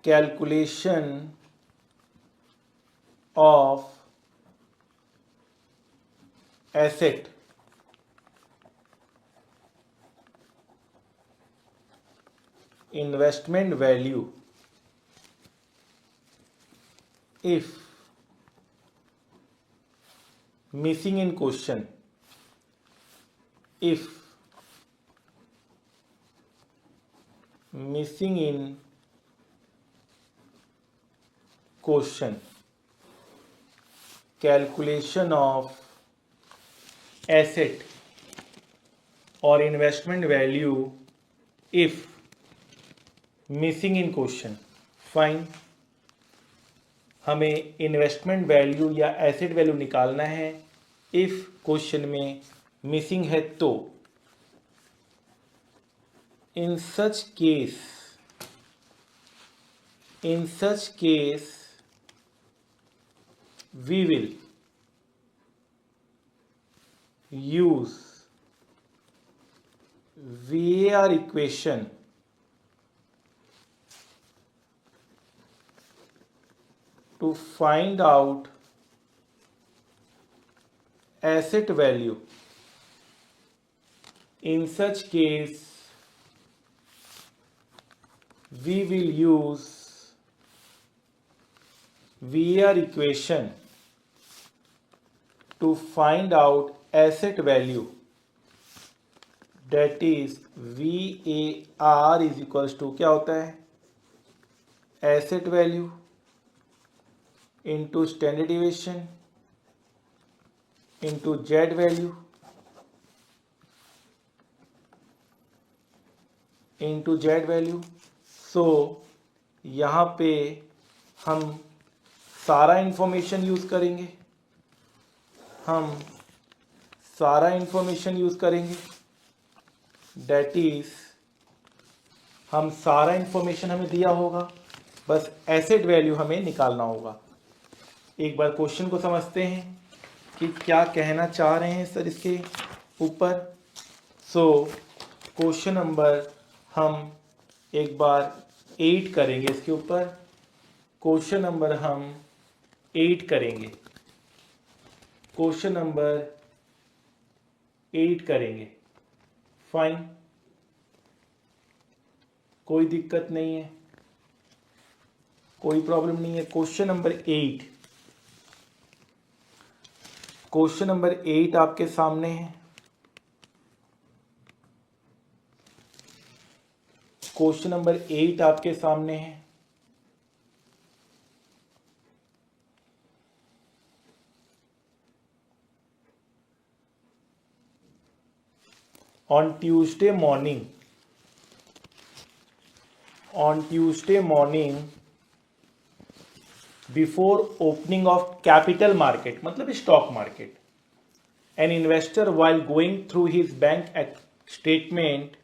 calculation of asset investment value if missing in question, if missing in question calculation of asset or investment value if missing in question, fine हमें investment value या asset value निकालना है if question में missing है तो in such case we will use VAR equation to find out asset value. In such case, we will use VAR equation to find out asset value, that is VAR is equals to क्या होता है asset value into standard deviation into Z value into Z value. So यहाँ पे हम सारा information use करेंगे, that is हम सारा इंफॉर्मेशन हमें दिया होगा, बस एसेट वैल्यू हमें निकालना होगा. एक बार क्वेश्चन को समझते हैं कि क्या कहना चाह रहे हैं सर इसके ऊपर. सो क्वेश्चन नंबर हम एक बार 8 करेंगे इसके ऊपर. क्वेश्चन नंबर हम 8 करेंगे, क्वेश्चन नंबर 8 करेंगे. फाइन, कोई दिक्कत नहीं है, कोई प्रॉब्लम नहीं है. क्वेश्चन नंबर 8, क्वेश्चन नंबर 8 आपके सामने है. क्वेश्चन नंबर 8 आपके सामने है. On Tuesday morning before opening of capital market मतलब stock market, an investor while going through his bank statement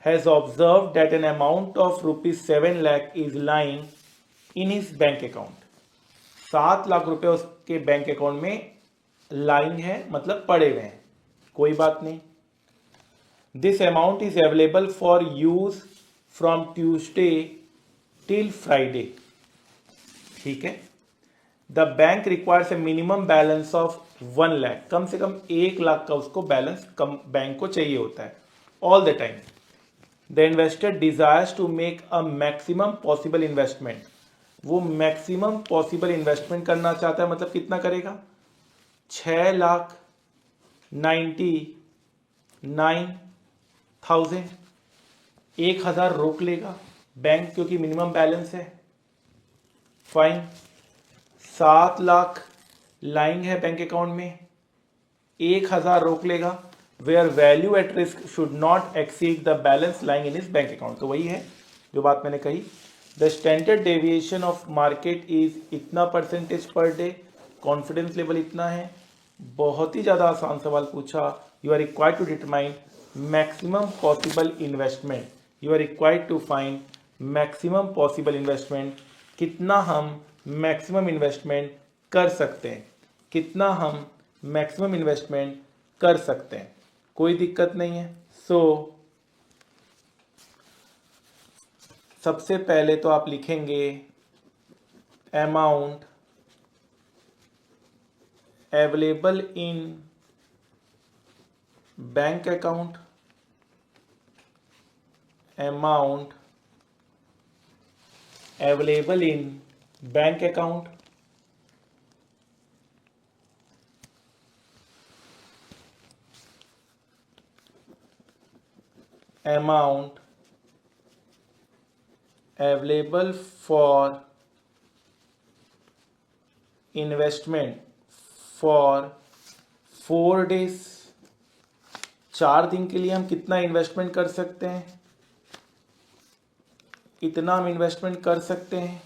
has observed that an amount of rupees 7 lakh is lying in his bank account. 7 lakh रुपए उसके bank account में lying है, मतलब पड़े हुए हैं. कोई बात नहीं. This amount is available for use from Tuesday till Friday. ठीक है. The bank requires a minimum balance of 1 lakh. कम से कम 1 लाख का उसको बैलेंस बैंक को चाहिए होता है all the time. The investor desires to make a maximum possible investment. वो maximum possible investment करना चाहता है, मतलब कितना करेगा 6,99,000. 1,000 रोक लेगा बैंक, क्योंकि मिनिमम बैलेंस है. फाइन. 7 लाख लाइंग है बैंक अकाउंट में, 1,000 रोक लेगा. Where value at risk should not exceed the balance lying in his bank account. तो वही है जो बात मैंने कही. The standard deviation of market is इतना percentage per day, confidence level इतना है. बहुत ही ज़्यादा आसान सवाल पूछा. You are required to determine maximum possible investment. You are required to find maximum possible investment. कितना हम मैक्सिमम इन्वेस्टमेंट कर सकते हैं, कितना हम मैक्सिमम इन्वेस्टमेंट कर सकते हैं. कोई दिक्कत नहीं है. सो सबसे पहले तो आप लिखेंगे amount available in bank account, amount available in bank account, amount available for investment for 4 days। 4 दिन के लिए हम कितना इन्वेस्टमेंट कर सकते हैं, इतना हम इन्वेस्टमेंट कर सकते हैं।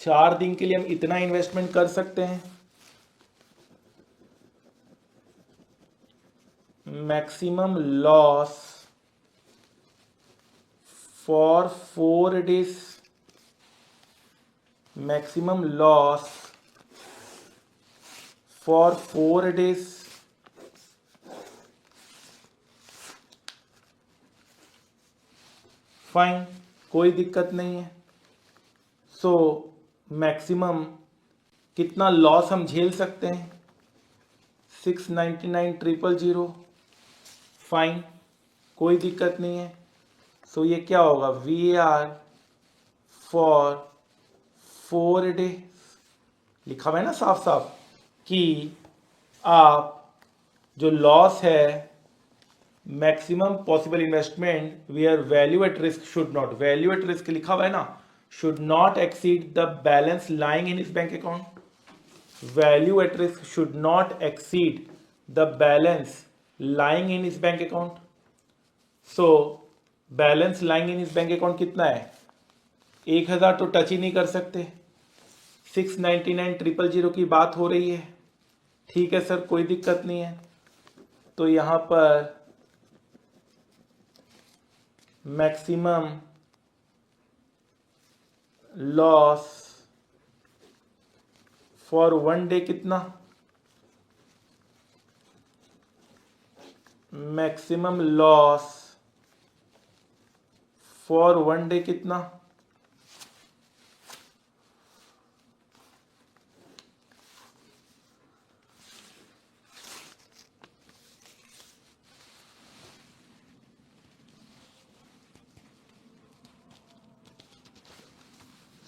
चार दिन के लिए हम इतना इन्वेस्टमेंट कर सकते हैं। Maximum loss for 4 days, maximum loss for 4 days। Fine, कोई दिक्कत नहीं है। सो मैक्सिमम कितना लॉस हम झेल सकते हैं, 699,000। फाइन, कोई दिक्कत नहीं है। सो ये क्या होगा, VAR फॉर 4 डे। लिखा हुआ है ना साफ साफ कि आप जो लॉस है, maximum possible investment where value at risk should not, value at risk लिखा हुआ है ना, should not exceed the balance lying in his bank account। Value at risk should not exceed the balance lying in his bank account। So balance lying in his bank account कितना है, 1,000 तो touch ही नहीं कर सकते। 699,000 की बात हो रही है। ठीक है सर, कोई दिक्कत नहीं है। तो यहाँ पर मैक्सिमम लॉस फॉर 1 डे कितना, मैक्सिमम लॉस फॉर 1 डे कितना,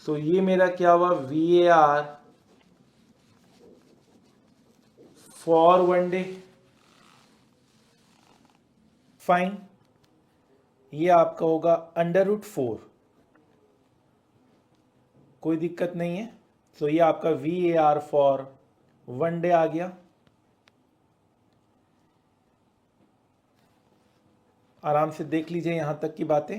तो ये मेरा क्या हुआ, VAR फॉर 1 डे। फाइन, ये आपका होगा √4, कोई दिक्कत नहीं है। तो ये आपका VAR फॉर 1 डे आ गया। आराम से देख लीजिए यहां तक की बातें।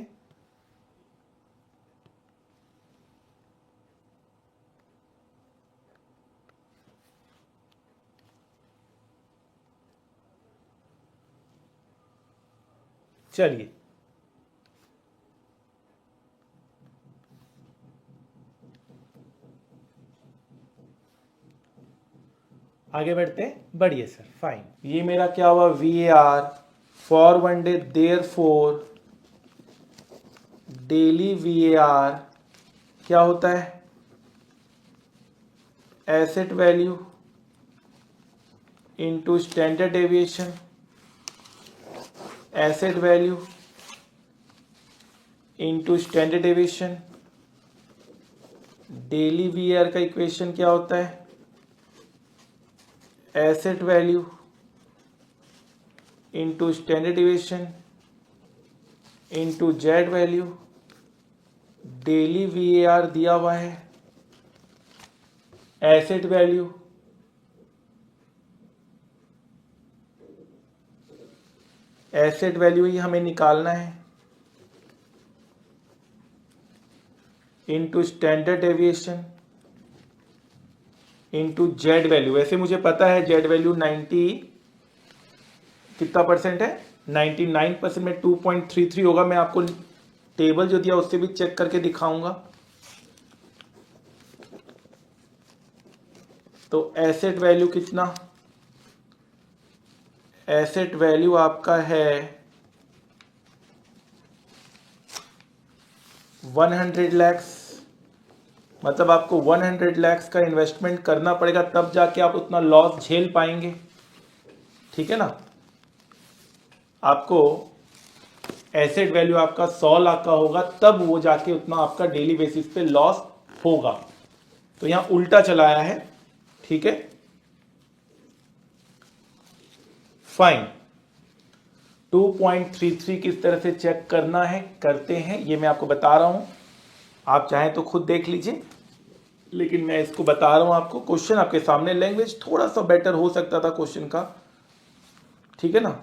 चलिए आगे बढ़ते हैं। बढ़िए सर, फाइन। ये मेरा क्या हुआ, VAR for 1 day. Therefore daily VAR क्या होता है, asset value into standard deviation, asset value into standard deviation. Daily VAR का इक्वेशन क्या होता है, asset value into standard deviation into Z value. Daily VAR दिया हुआ है, एसेट वैल्यू ही हमें निकालना है into standard deviation into Z value. वैसे मुझे पता है जेड वैल्यू 90 कितना परसेंट है, 99% में 2.33 होगा। मैं आपको टेबल जो दिया उससे भी चेक करके दिखाऊंगा। तो एसेट वैल्यू कितना, एसेट वैल्यू आपका है 100 लैक्स, मतलब आपको 100 लैक्स का इन्वेस्टमेंट करना पड़ेगा तब जाके आप उतना लॉस झेल पाएंगे, ठीक है ना। आपको एसेट वैल्यू आपका 100 लाख का होगा तब वो जाके उतना आपका डेली बेसिस पे लॉस होगा। तो यहां उल्टा चलाया है, ठीक है। फाइन। 2.33 किस तरह से चेक करना है करते हैं ये मैं आपको बता रहा हूं, आप चाहें तो खुद देख लीजिए, लेकिन मैं इसको बता रहा हूं आपको। क्वेश्चन आपके सामने, लैंग्वेज थोड़ा सा बेटर हो सकता था क्वेश्चन का, ठीक है ना।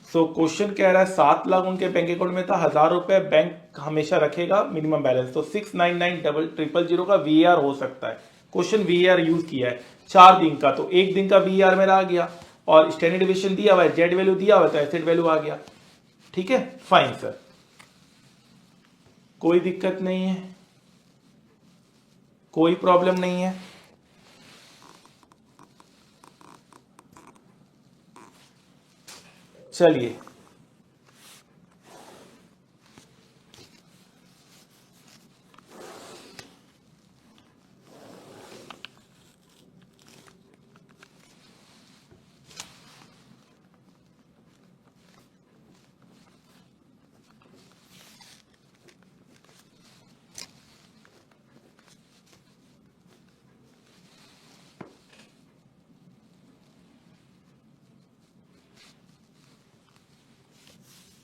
सो क्वेश्चन कह रहा है 7 लाख उनके बैंक अकाउंट में था, 1000 रुपए बैंक हमेशा रखेगा मिनिमम बैलेंस, तो 6990000 का वीआर हो सकता है। क्वेश्चन वीआर यूज किया है 4 दिन का, तो 1 दिन का वीआर मेरा आ गया और स्टैंडर्ड डिविएशन दिया हुआ है, जेड वैल्यू दिया हुआ है, तो एसेट वैल्यू आ गया, ठीक है। फाइन सर, कोई दिक्कत नहीं है, कोई प्रॉब्लम नहीं है। चलिए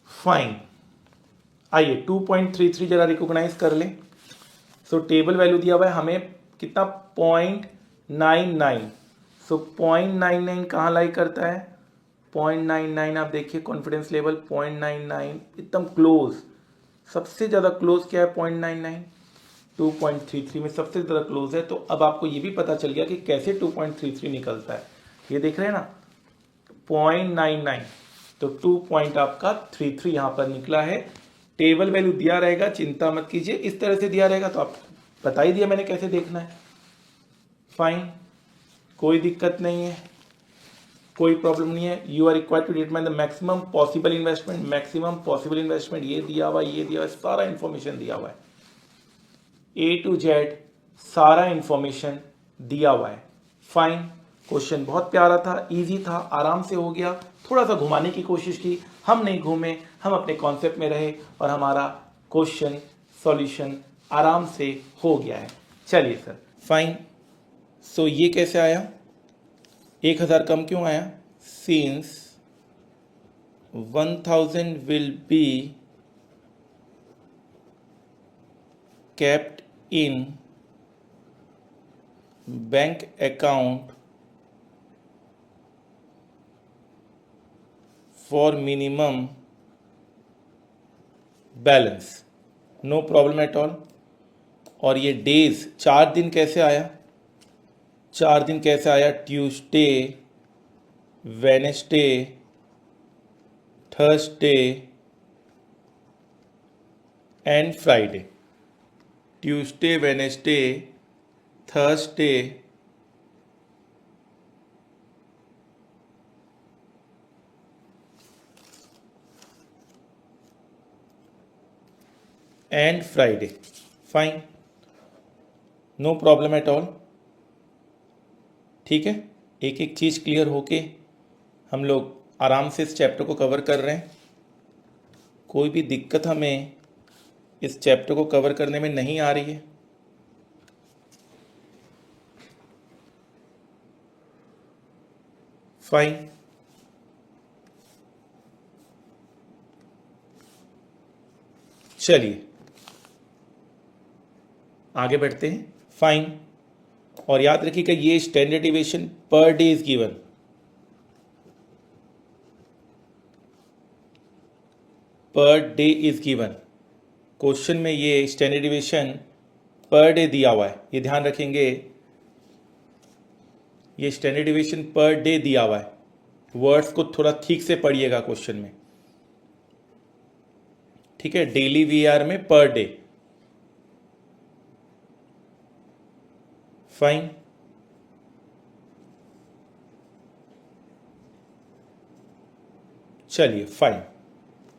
फाइन, आइए 2.33 जरा रिकॉग्नाइज कर लें। सो टेबल वैल्यू दिया हुआ है हमें कितना, 0.99। सो 0.99 कहाँ लाई करता है, 0.99 आप देखिए कॉन्फिडेंस लेवल 0.99 एकदम क्लोज, सबसे ज़्यादा क्लोज क्या है 0.99, 2.33 में सबसे ज़्यादा क्लोज है। तो अब आपको ये भी पता चल गया कि कैसे 2.33 निकलता है, ये देख रहे हैं ना 0.99, तो 2 पॉइंट आपका 33 यहां पर निकला है। टेबल वैल्यू दिया रहेगा, चिंता मत कीजिए, इस तरह से दिया रहेगा तो आप बता ही दिया मैंने कैसे देखना है। फाइन, कोई दिक्कत नहीं है, कोई प्रॉब्लम नहीं है। You are required to determine the maximum possible investment, maximum possible investment ये दिया हुआ, ये दिया हुआ, सारा इंफॉर्मेशन दिया हुआ है, ए टू जेड सारा इंफॉर्मेशन दिया हुआ है। फाइन, क्वेश्चन बहुत प्यारा था, इजी था, आराम से हो गया। थोड़ा सा घुमाने की कोशिश की, हम नहीं घूमे, हम अपने कॉन्सेप्ट में रहे और हमारा क्वेश्चन सॉल्यूशन आराम से हो गया है। चलिए सर, फाइन। सो ये कैसे आया, 1000 कम क्यों आया, since 1000 will be kept in bank account for minimum balance, no problem at all। और ये डेज 4 दिन कैसे आया, 4 दिन कैसे आया, Tuesday, Wednesday, Thursday and Friday, Tuesday, Wednesday, Thursday and Friday. Fine, no problem at all, ठीक है। एक एक चीज़ क्लियर होके हम लोग आराम से इस चैप्टर को कवर कर रहे हैं, कोई भी दिक्कत हमें इस चैप्टर को कवर करने में नहीं आ रही है। फाइन, चलिए आगे बढ़ते हैं। फाइन, और याद रखिएगा ये standard deviation per day is given, per day is given, question में ये स्टैंडर्ड डिविएशन पर डे दिया हुआ है, ये ध्यान रखेंगे, ये स्टैंडर्ड डिविएशन पर डे दिया हुआ है, वर्ड्स को थोड़ा ठीक से पढ़िएगा क्वेश्चन में, ठीक है। डेली वीआर में पर डे। फाइन, चलिए फाइन.